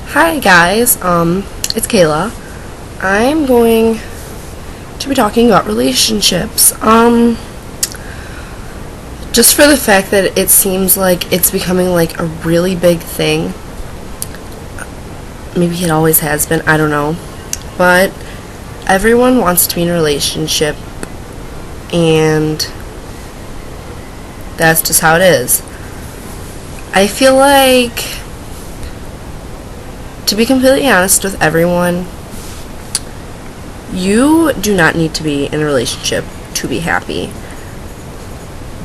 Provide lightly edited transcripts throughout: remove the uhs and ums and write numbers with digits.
Hi guys, it's Kayla. I'm going to be talking about relationships. Just for the fact that it seems like it's becoming like a really big thing. Maybe it always has been, I don't know. But everyone wants to be in a relationship, and that's just how it is. I feel like, to be completely honest with everyone, you do not need to be in a relationship to be happy.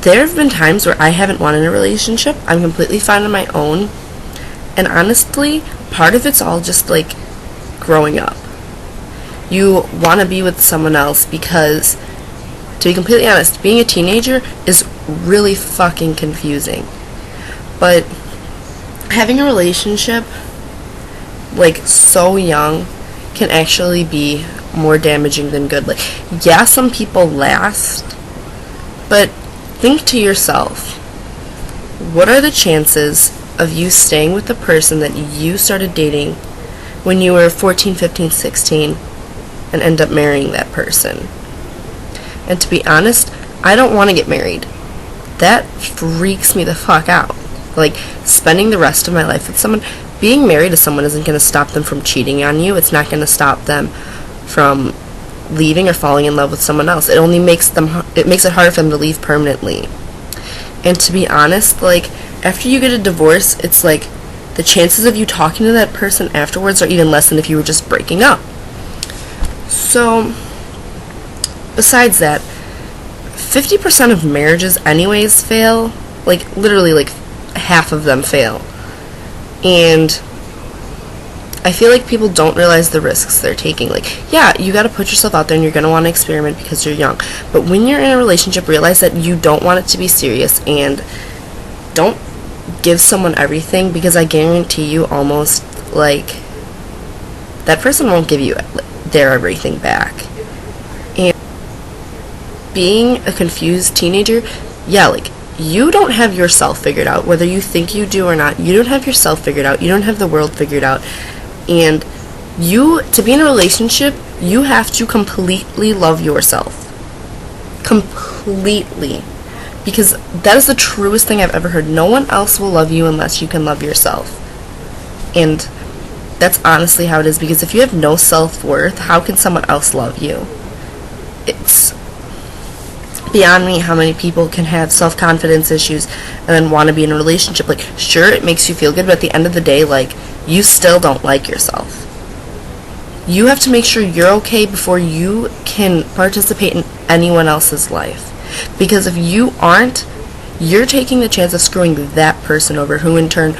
There have been times where I haven't wanted a relationship. I'm completely fine on my own. And honestly, part of it's all just like growing up. You want to be with someone else because, to be completely honest, being a teenager is really fucking confusing. But having a relationship like so young can actually be more damaging than good. Like, yeah, some people last, but think to yourself, what are the chances of you staying with the person that you started dating when you were 14, 15, 16 and end up marrying that person? And to be honest, I don't want to get married. That freaks me the fuck out. Like, spending the rest of my life with someone, being married to someone isn't going to stop them from cheating on you. It's not going to stop them from leaving or falling in love with someone else. It only makes it harder for them to leave permanently. And to be honest, like, after you get a divorce, it's like the chances of you talking to that person afterwards are even less than if you were just breaking up. So, besides that, 50% of marriages anyways fail. Like, literally, like, half of them fail. And I feel like people don't realize the risks they're taking. Like, yeah, you gotta put yourself out there and you're gonna want to experiment because you're young. But when you're in a relationship, realize that you don't want it to be serious, and don't give someone everything, because I guarantee you almost, like, that person won't give you their everything back. And being a confused teenager, yeah, like, you don't have yourself figured out, whether you think you do or not. You don't have yourself figured out. You don't have the world figured out. And to be in a relationship, you have to completely love yourself. Completely. Because that is the truest thing I've ever heard. No one else will love you unless you can love yourself. And that's honestly how it is, because if you have no self-worth, how can someone else love you? It's beyond me how many people can have self-confidence issues and then want to be in a relationship. Like, sure, it makes you feel good, but at the end of the day, like, you still don't like yourself. You have to make sure you're okay before you can participate in anyone else's life. Because if you aren't, you're taking the chance of screwing that person over, who in turn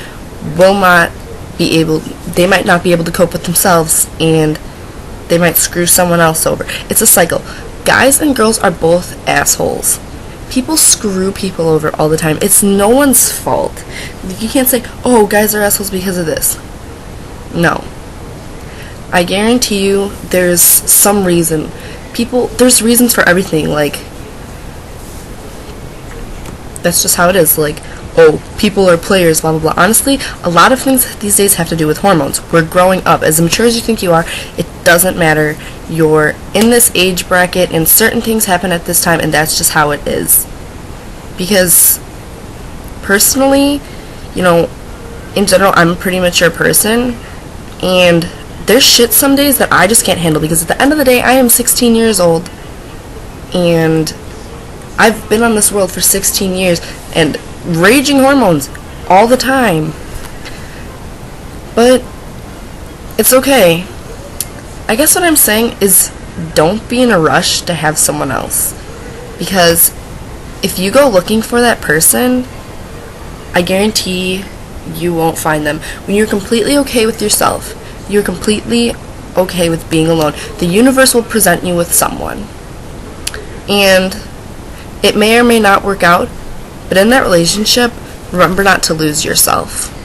they might not be able to cope with themselves, and they might screw someone else over. It's a cycle. Guys and girls are both assholes. People screw people over all the time. It's no one's fault. You can't say, oh, guys are assholes because of this. No. I guarantee you there's some reason. There's reasons for everything. Like, that's just how it is. Like, oh, people are players, blah, blah, blah. Honestly, a lot of things these days have to do with hormones. We're growing up. As mature as you think you are, it doesn't matter. You're in this age bracket, and certain things happen at this time, and that's just how it is. Because, personally, you know, in general, I'm a pretty mature person, and there's shit some days that I just can't handle, because at the end of the day, I am 16 years old, and I've been on this world for 16 years, and raging hormones all the time. But it's okay. I guess what I'm saying is, don't be in a rush to have someone else. Because if you go looking for that person, I guarantee you won't find them. When you're completely okay with yourself, you're completely okay with being alone, the universe will present you with someone. And it may or may not work out, but in that relationship, remember not to lose yourself.